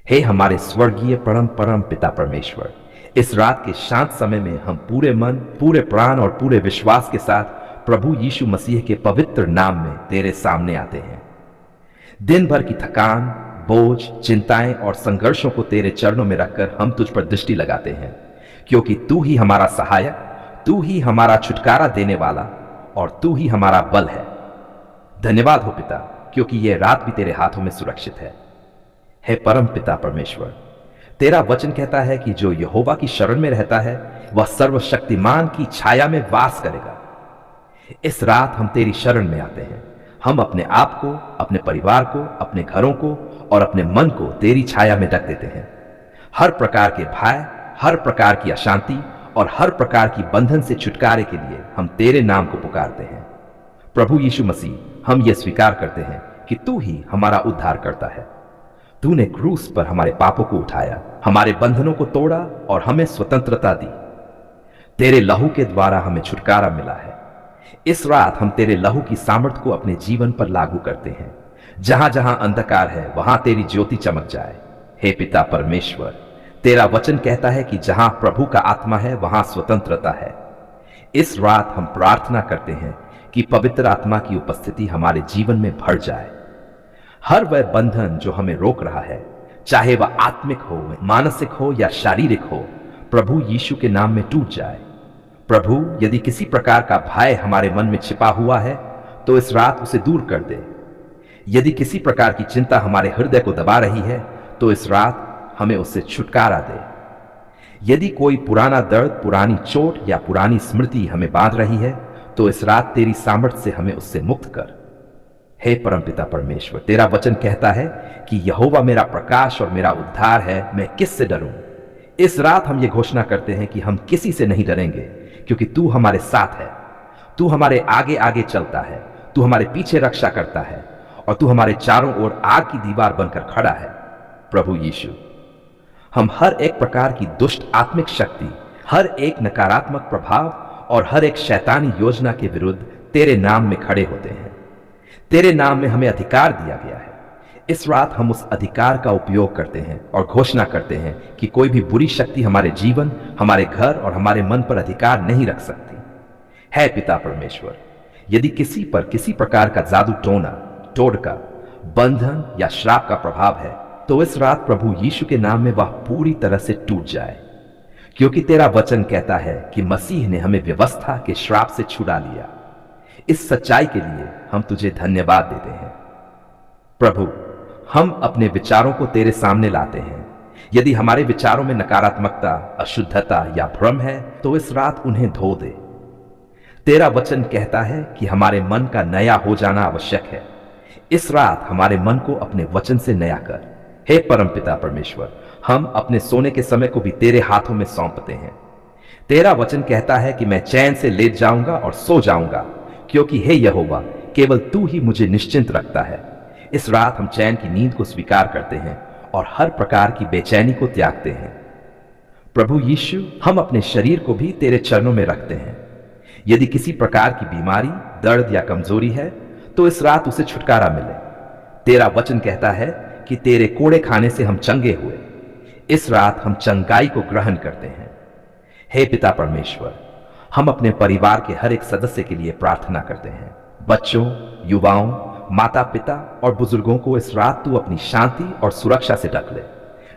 हे हमारे स्वर्गीय परम परम पिता परमेश्वर, इस रात के शांत समय में हम पूरे मन, पूरे प्राण और पूरे विश्वास के साथ प्रभु यीशु मसीह के पवित्र नाम में तेरे सामने आते हैं। दिन भर की थकान, बोझ, चिंताएं और संघर्षों को तेरे चरणों में रखकर हम तुझ पर दृष्टि लगाते हैं, क्योंकि तू ही हमारा सहायक, तू ही हमारा छुटकारा देने वाला और तू ही हमारा बल है। धन्यवाद हो पिता, क्योंकि यह रात भी तेरे हाथों में सुरक्षित है। हे परम पिता परमेश्वर, तेरा वचन कहता है कि जो यहोवा की शरण में रहता है वह सर्वशक्तिमान की छाया में वास करेगा। इस रात हम तेरी शरण में आते हैं। हम अपने आप को, अपने परिवार को, अपने घरों को और अपने मन को तेरी छाया में ढक देते हैं। हर प्रकार के भय, हर प्रकार की अशांति और हर प्रकार की बंधन से छुटकारे के लिए हम तेरे नाम को पुकारते हैं। प्रभु यीशु मसीह, हम ये स्वीकार करते हैं कि तू ही हमारा उद्धार करता है। तूने क्रूस पर हमारे पापों को उठाया, हमारे बंधनों को तोड़ा और हमें स्वतंत्रता दी। तेरे लहू के द्वारा हमें छुटकारा मिला है। इस रात हम तेरे लहू की सामर्थ्य को अपने जीवन पर लागू करते हैं। जहां जहां अंधकार है वहां तेरी ज्योति चमक जाए। हे पिता परमेश्वर, तेरा वचन कहता है कि जहां प्रभु का आत्मा है वहां स्वतंत्रता है। इस रात हम प्रार्थना करते हैं कि पवित्र आत्मा की उपस्थिति हमारे जीवन में भर जाए। हर वह बंधन जो हमें रोक रहा है, चाहे वह आत्मिक हो, मानसिक हो या शारीरिक हो, प्रभु यीशु के नाम में टूट जाए। प्रभु, यदि किसी प्रकार का भय हमारे मन में छिपा हुआ है तो इस रात उसे दूर कर दे। यदि किसी प्रकार की चिंता हमारे हृदय को दबा रही है तो इस रात हमें उससे छुटकारा दे। यदि कोई पुराना दर्द, पुरानी चोट या पुरानी स्मृति हमें बांध रही है तो इस रात तेरी सामर्थ्य से हमें उससे मुक्त कर। हे परमपिता परमेश्वर, तेरा वचन कहता है कि यहोवा मेरा प्रकाश और मेरा उद्धार है, मैं किससे डरूं। इस रात हम ये घोषणा करते हैं कि हम किसी से नहीं डरेंगे, क्योंकि तू हमारे साथ है। तू हमारे आगे आगे चलता है, तू हमारे पीछे रक्षा करता है और तू हमारे चारों ओर आग की दीवार बनकर खड़ा है। प्रभु यीशु, हम हर एक प्रकार की दुष्ट आत्मिक शक्ति, हर एक नकारात्मक प्रभाव और हर एक शैतानी योजना के विरुद्ध तेरे नाम में खड़े होते हैं। तेरे नाम में हमें अधिकार दिया गया है। इस रात हम उस अधिकार का उपयोग करते हैं और घोषणा करते हैं कि कोई भी बुरी शक्ति हमारे जीवन, हमारे घर और हमारे मन पर अधिकार नहीं रख सकती। है पिता परमेश्वर, यदि किसी पर किसी प्रकार का जादू टोना, टोटका, बंधन या श्राप का प्रभाव है तो इस रात प्रभु यीशु के नाम में वह पूरी तरह से टूट जाए, क्योंकि तेरा वचन कहता है कि मसीह ने हमें व्यवस्था के श्राप से छुड़ा लिया। इस सच्चाई के लिए हम तुझे धन्यवाद देते हैं। प्रभु, हम अपने विचारों को तेरे सामने लाते हैं। यदि हमारे विचारों में नकारात्मकता, अशुद्धता या भ्रम है तो इस रात उन्हें धो दे। तेरा वचन कहता है कि हमारे मन का नया हो जाना आवश्यक है। इस रात हमारे मन को अपने वचन से नया कर। हे परमपिता परमेश्वर, हम अपने सोने के समय को भी तेरे हाथों में सौंपते हैं। तेरा वचन कहता है कि मैं चैन से लेट जाऊंगा और सो जाऊंगा, क्योंकि हे यहोवा, केवल तू ही मुझे निश्चिंत रखता है। इस रात हम चैन की नींद को स्वीकार करते हैं और हर प्रकार की बेचैनी को त्यागते हैं। प्रभु यीशु, हम अपने शरीर को भी तेरे चरणों में रखते हैं। यदि किसी प्रकार की बीमारी, दर्द या कमजोरी है तो इस रात उसे छुटकारा मिले। तेरा वचन कहता है कि तेरे कोड़े खाने से हम चंगे हुए। इस रात हम चंगाई को ग्रहण करते हैं। हे पिता परमेश्वर, हम अपने परिवार के हर एक सदस्य के लिए प्रार्थना करते हैं। बच्चों, युवाओं, माता पिता और बुजुर्गों को इस रात तू अपनी शांति और सुरक्षा से ढक ले।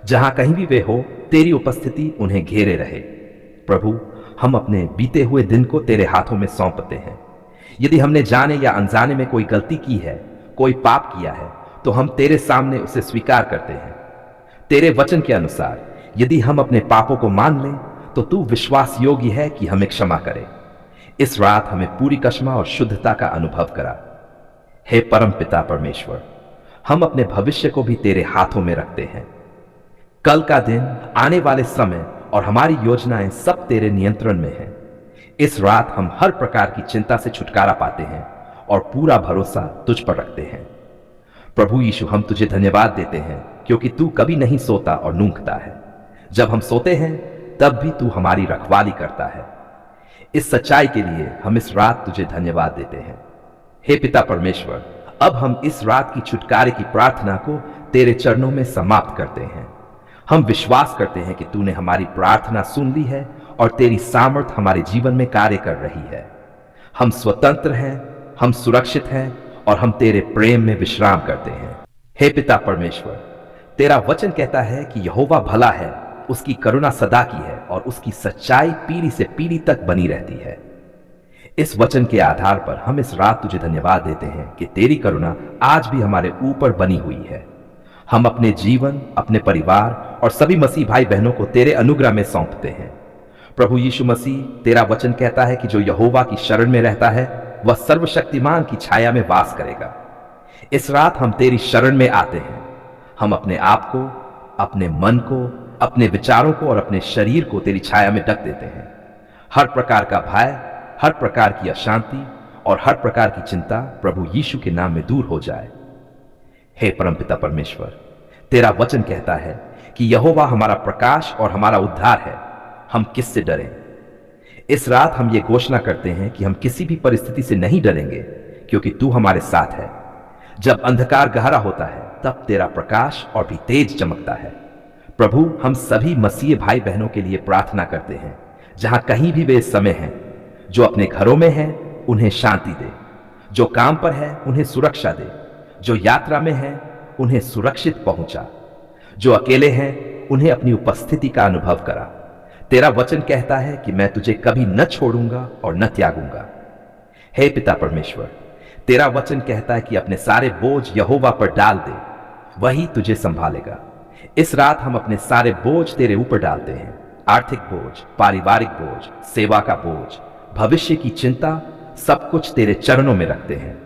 जहां कहीं भी वे हो, तेरी उपस्थिति उन्हें घेरे रहे। प्रभु, हम अपने बीते हुए दिन को तेरे हाथों में सौंपते हैं। यदि हमने जाने या अनजाने में कोई गलती की है, कोई पाप किया है, तो हम तेरे सामने उसे स्वीकार करते हैं। तेरे वचन के अनुसार यदि हम अपने पापों को मान लें तो तू विश्वास योग्य है कि हमें क्षमा करे। इस रात हमें पूरी क्षमा और शुद्धता का अनुभव करा। हे परम पिता परमेश्वर, हम अपने भविष्य को भी तेरे हाथों में रखते हैं। कल का दिन, आने वाले समय और हमारी योजनाएं सब तेरे नियंत्रण में हैं। इस रात हम हर प्रकार की चिंता से छुटकारा पाते हैं और पूरा भरोसा तुझ पर रखते हैं। प्रभु यीशु, हम तुझे धन्यवाद देते हैं क्योंकि तू कभी नहीं सोता और ऊँघता है। जब हम सोते हैं तब भी तू हमारी रखवाली करता है। इस सच्चाई के लिए हम इस रात तुझे धन्यवाद देते हैं। हे पिता परमेश्वर, अब हम इस रात की छुटकारे की प्रार्थना को तेरे चरणों में समाप्त करते हैं। हम विश्वास करते हैं कि तूने हमारी प्रार्थना सुन ली है और तेरी सामर्थ हमारे जीवन में कार्य कर रही है। हम स्वतंत्र हैं, हम सुरक्षित हैं और हम तेरे प्रेम में विश्राम करते हैं। हे पिता परमेश्वर, तेरा वचन कहता है कि यहोवा भला है, उसकी करुणा सदा की है और उसकी सच्चाई पीढ़ी से पीढ़ी तक बनी रहती है। इस वचन के आधार पर हम इस रात तुझे धन्यवाद देते हैं कि तेरी करुणा आज भी हमारे ऊपर बनी हुई है। हम अपने जीवन, अपने परिवार और सभी मसीह भाई बहनों को तेरे अनुग्रह में सौंपते हैं। प्रभु यीशु मसीह, तेरा वचन कहता है कि जो यहोवा की शरण में रहता है वह सर्वशक्तिमान की छाया में वास करेगा। इस रात हम तेरी शरण में आते हैं। हम अपने आप को, अपने मन को, अपने विचारों को और अपने शरीर को तेरी छाया में ढक देते हैं। हर प्रकार का भय, हर प्रकार की अशांति और हर प्रकार की चिंता प्रभु यीशु के नाम में दूर हो जाए। हे परमपिता परमेश्वर, तेरा वचन कहता है कि यहोवा हमारा प्रकाश और हमारा उद्धार है, हम किससे डरें। इस रात हम ये घोषणा करते हैं कि हम किसी भी परिस्थिति से नहीं डरेंगे, क्योंकि तू हमारे साथ है। जब अंधकार गहरा होता है तब तेरा प्रकाश और भी तेज चमकता है। प्रभु, हम सभी मसीह भाई बहनों के लिए प्रार्थना करते हैं, जहां कहीं भी वे इस समय हैं। जो अपने घरों में हैं उन्हें शांति दे, जो काम पर है उन्हें सुरक्षा दे, जो यात्रा में है उन्हें सुरक्षित पहुंचा, जो अकेले हैं उन्हें अपनी उपस्थिति का अनुभव करा। तेरा वचन कहता है कि मैं तुझे कभी न छोड़ूंगा और न त्यागूंगा। हे पिता परमेश्वर, तेरा वचन कहता है कि अपने सारे बोझ यहोवा पर डाल दे, वही तुझे संभालेगा। इस रात हम अपने सारे बोझ तेरे ऊपर डालते हैं। आर्थिक बोझ, पारिवारिक बोझ, सेवा का बोझ, भविष्य की चिंता, सब कुछ तेरे चरणों में रखते हैं,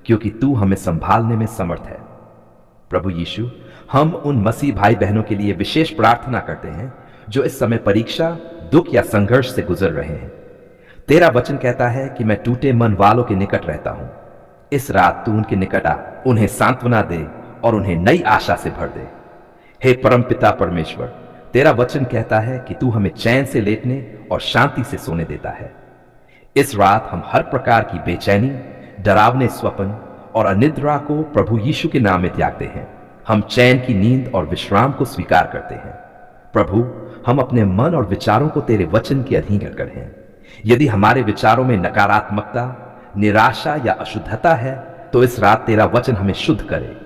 क्योंकि तू हमें संभालने में समर्थ है। प्रभु यीशु, हम उन मसीह भाई बहनों के लिए विशेष प्रार्थना करते हैं जो इस समय परीक्षा, दुख या संघर्ष से गुजर रहे हैं। तेरा वचन कहता है कि मैं टूटे मन वालों के निकट रहता हूं। इस रात तू उनके निकट आ, उन्हें सांत्वना दे और उन्हें नई आशा से भर दे। हे परमपिता परमेश्वर, तेरा वचन कहता है कि तू हमें चैन से लेटने और शांति से सोने देता है। इस रात हम हर प्रकार की बेचैनी, डरावने स्वप्न और अनिद्रा को प्रभु यीशु के नाम में त्यागते हैं। हम चैन की नींद और विश्राम को स्वीकार करते हैं। प्रभु, हम अपने मन और विचारों को तेरे वचन के अधीन कर हैं। यदि हमारे विचारों में नकारात्मकता, निराशा या अशुद्धता है तो इस रात तेरा वचन हमें शुद्ध करे।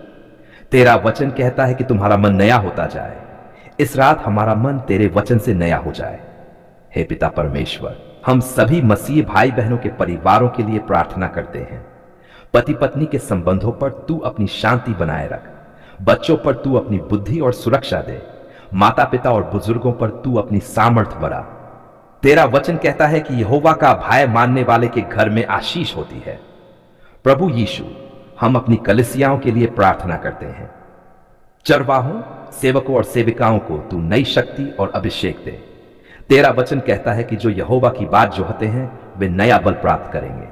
तेरा वचन कहता है कि तुम्हारा मन नया होता जाए। इस रात हमारा मन तेरे वचन से नया हो जाए। हे पिता परमेश्वर, हम सभी मसीह भाई बहनों के परिवारों के लिए प्रार्थना करते हैं। पति पत्नी के संबंधों पर तू अपनी शांति बनाए रख। बच्चों पर तू अपनी बुद्धि और सुरक्षा दे। माता पिता और बुजुर्गों पर तू अपनी सामर्थ बढ़ा। तेरा वचन कहता है कि यहोवा का भय मानने वाले के घर में आशीष होती है। प्रभु यीशु, हम अपनी कलीसियाओं के लिए प्रार्थना करते हैं। चरवाहों, सेवकों और सेविकाओं को तू नई शक्ति और अभिषेक दे। तेरा वचन कहता है कि जो यहोवा की बात जोहते हैं वे नया बल प्राप्त करेंगे।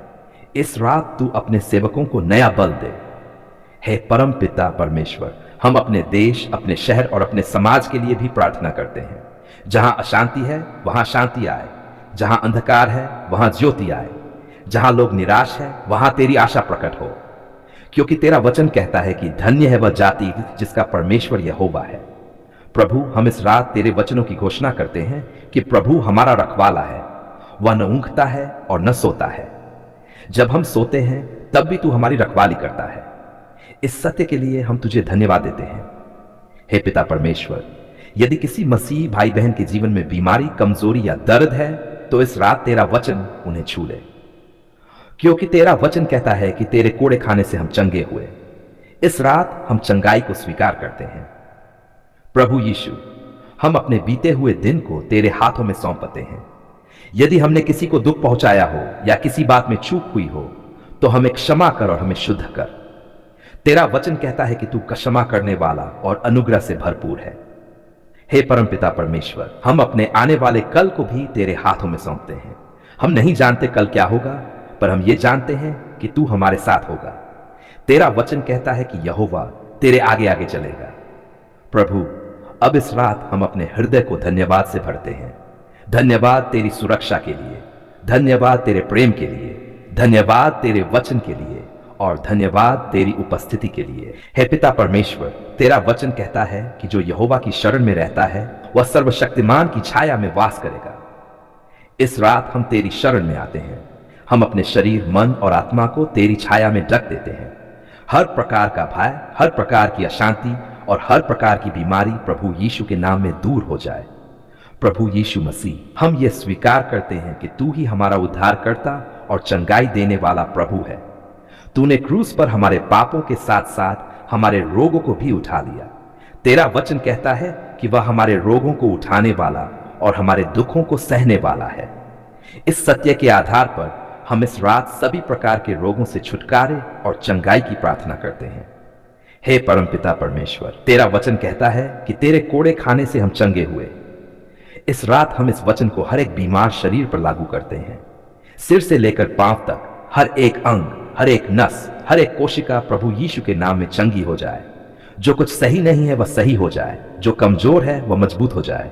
इस रात तू अपने सेवकों को नया बल दे। हे परम पिता परमेश्वर, हम अपने देश, अपने शहर और अपने समाज के लिए भी प्रार्थना करते हैं। जहां अशांति है वहां शांति आए, जहां अंधकार है वहां ज्योति आए, जहां लोग निराश है वहां तेरी आशा प्रकट हो। क्योंकि तेरा वचन कहता है कि धन्य है वह जाति जिसका परमेश्वर यहोवा है। प्रभु, हम इस रात तेरे वचनों की घोषणा करते हैं कि प्रभु हमारा रखवाला है। वह न ऊँघता है और न सोता है। जब हम सोते हैं तब भी तू हमारी रखवाली करता है। इस सत्य के लिए हम तुझे धन्यवाद देते हैं। हे पिता परमेश्वर, यदि किसी मसीह भाई बहन के जीवन में बीमारी, कमजोरी या दर्द है तो इस रात तेरा वचन उन्हें छू ले। क्योंकि तेरा वचन कहता है कि तेरे कोड़े खाने से हम चंगे हुए। इस रात हम चंगाई को स्वीकार करते हैं। प्रभु यीशु, हम अपने बीते हुए दिन को तेरे हाथों में सौंपते हैं। यदि हमने किसी को दुख पहुंचाया हो या किसी बात में चूक हुई हो तो हमें क्षमा कर और हमें शुद्ध कर। तेरा वचन कहता है कि तू क्षमा करने वाला और अनुग्रह से भरपूर है। हे परमपिता परमेश्वर, हम अपने आने वाले कल को भी तेरे हाथों में सौंपते हैं। हम नहीं जानते कल क्या होगा, पर हम ये जानते हैं कि तू हमारे साथ होगा। तेरा वचन कहता है कि यहोवा तेरे आगे आगे चलेगा। प्रभु, अब इस रात हम अपने हृदय को धन्यवाद से भरते हैं। धन्यवाद तेरी सुरक्षा के लिए, धन्यवाद तेरे प्रेम के लिए, धन्यवाद तेरे वचन के लिए और धन्यवाद तेरी उपस्थिति के लिए। हे पिता परमेश्वर, तेरा वचन कहता है कि जो यहोवा की शरण में रहता है वह सर्वशक्तिमान की छाया में वास करेगा। इस रात हम तेरी शरण में आते हैं। हम अपने शरीर, मन और आत्मा को तेरी छाया में ढक देते हैं। हर प्रकार का भय, हर प्रकार की अशांति और हर प्रकार की बीमारी प्रभु यीशु के नाम में दूर हो जाए। प्रभु यीशु मसीह, हम ये स्वीकार करते हैं कि तू ही हमारा उद्धारकर्ता और चंगाई देने वाला प्रभु है। तूने क्रूस पर हमारे पापों के साथ साथ हमारे रोगों को भी उठा लिया। तेरा वचन कहता है कि वह हमारे रोगों को उठाने वाला और हमारे दुखों को सहने वाला है। इस सत्य के आधार पर हम इस रात सभी प्रकार के रोगों से छुटकारे और चंगाई की प्रार्थना करते हैं। हे परमपिता परमेश्वर, तेरा वचन कहता है कि तेरे कोड़े खाने से हम चंगे हुए। इस रात हम इस वचन को हर एक बीमार शरीर पर लागू करते हैं। सिर से लेकर पांव तक हर एक अंग, हर एक नस, हर एक कोशिका प्रभु यीशु के नाम में चंगी हो जाए। जो कुछ सही नहीं है वह सही हो जाए, जो कमजोर है वह मजबूत हो जाए।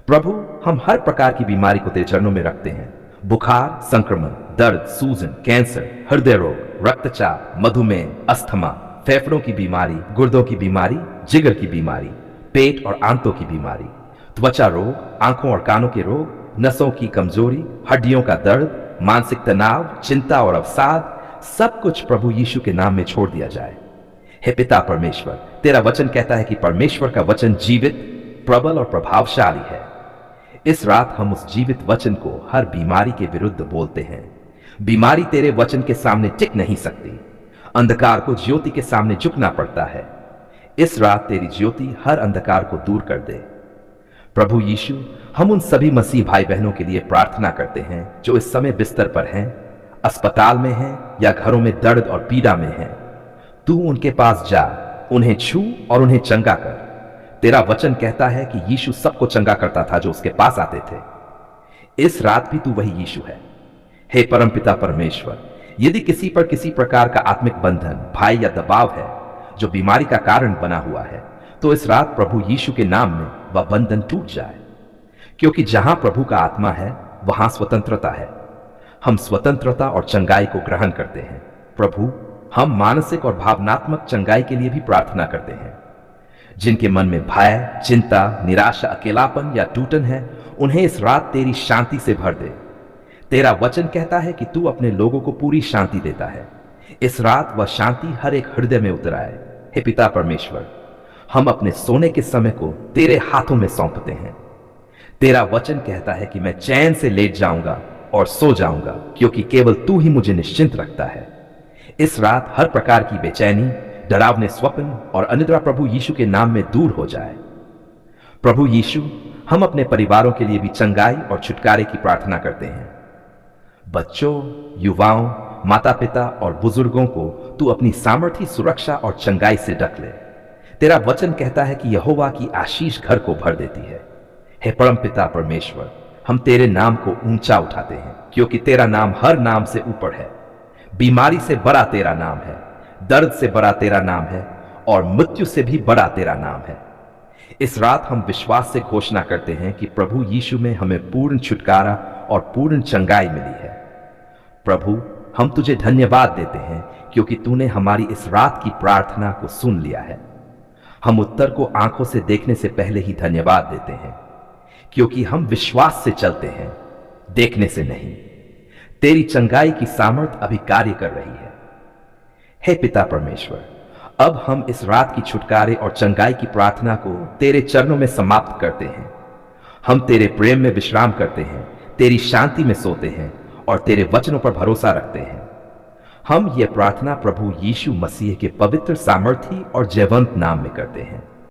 प्रभु, हम हर प्रकार की बीमारी को तेरे चरणों में रखते हैं। बुखार, संक्रमण, दर्द, सूजन, कैंसर, हृदय रोग, रक्तचाप, मधुमेह, अस्थमा, फेफड़ों की बीमारी, गुर्दों की बीमारी, जिगर की बीमारी, पेट और आंतों की बीमारी, त्वचा रोग, आंखों और कानों के रोग, नसों की कमजोरी, हड्डियों का दर्द, मानसिक तनाव, चिंता और अवसाद, सब कुछ प्रभु यीशु के नाम में छोड़ दिया जाए। हे पिता परमेश्वर, तेरा वचन कहता है कि परमेश्वर का वचन जीवित, प्रबल और प्रभावशाली है। इस रात हम उस जीवित वचन को हर बीमारी के विरुद्ध बोलते हैं। बीमारी तेरे वचन के सामने टिक नहीं सकती। अंधकार को ज्योति के सामने झुकना पड़ता है। इस रात तेरी ज्योति हर अंधकार को दूर कर दे। प्रभु यीशु, हम उन सभी मसीह भाई बहनों के लिए प्रार्थना करते हैं जो इस समय बिस्तर पर हैं, अस्पताल में हैं या घरों में दर्द और पीड़ा में हैं। तू उनके पास जा, उन्हें छू और उन्हें चंगा कर। तेरा वचन कहता है कि यीशु सबको चंगा करता था जो उसके पास आते थे। इस रात भी तू वही यीशु है। हे परमपिता परमेश्वर, यदि किसी पर किसी प्रकार का आत्मिक बंधन, भय या दबाव है जो बीमारी का कारण बना हुआ है, तो इस रात प्रभु यीशु के नाम में वह बंधन टूट जाए। क्योंकि जहां प्रभु का आत्मा है वहां स्वतंत्रता है। हम स्वतंत्रता और चंगाई को ग्रहण करते हैं। प्रभु, हम मानसिक और भावनात्मक चंगाई के लिए भी प्रार्थना करते हैं। जिनके मन में भय, चिंता, निराशा, अकेलापन या टूटन है, उन्हें इस रात तेरी शांति से भर दे। तेरा वचन कहता है कि तू अपने लोगों को पूरी शांति देता है। इस रात वह शांति हर एक हृदय में उतर आए। हे पिता परमेश्वर, हम अपने सोने के समय को तेरे हाथों में सौंपते हैं। तेरा वचन कहता है कि मैं चैन से लेट जाऊंगा और सो जाऊंगा, क्योंकि केवल तू ही मुझे निश्चिंत रखता है। इस रात हर प्रकार की बेचैनी, डरावने स्वप्न और अनिद्रा प्रभु यीशु के नाम में दूर हो जाए। प्रभु यीशु, हम अपने परिवारों के लिए भी चंगाई और छुटकारे की प्रार्थना करते हैं। बच्चों, युवाओं, माता पिता और बुजुर्गों को तू अपनी सामर्थी, सुरक्षा और चंगाई से ढक ले। तेरा वचन कहता है कि यहोवा की आशीष घर को भर देती है। हे परम पिता परमेश्वर, हम तेरे नाम को ऊंचा उठाते हैं, क्योंकि तेरा नाम हर नाम से ऊपर है। बीमारी से बड़ा तेरा नाम है, दर्द से बड़ा तेरा नाम है और मृत्यु से भी बड़ा तेरा नाम है। इस रात हम विश्वास से घोषणा करते हैं कि प्रभु यीशु में हमें पूर्ण छुटकारा और पूर्ण चंगाई मिली है। प्रभु, हम तुझे धन्यवाद देते हैं क्योंकि तूने हमारी इस रात की प्रार्थना को सुन लिया है। हम उत्तर को आंखों से देखने से पहले ही धन्यवाद देते हैं, क्योंकि हम विश्वास से चलते हैं, देखने से नहीं। तेरी चंगाई की सामर्थ अभी कार्य कर रही है। हे पिता परमेश्वर, अब हम इस रात की छुटकारे और चंगाई की प्रार्थना को तेरे चरणों में समाप्त करते हैं। हम तेरे प्रेम में विश्राम करते हैं, तेरी शांति में सोते हैं और तेरे वचनों पर भरोसा रखते हैं। हम ये प्रार्थना प्रभु यीशु मसीह के पवित्र, सामर्थी और जयवंत नाम में करते हैं।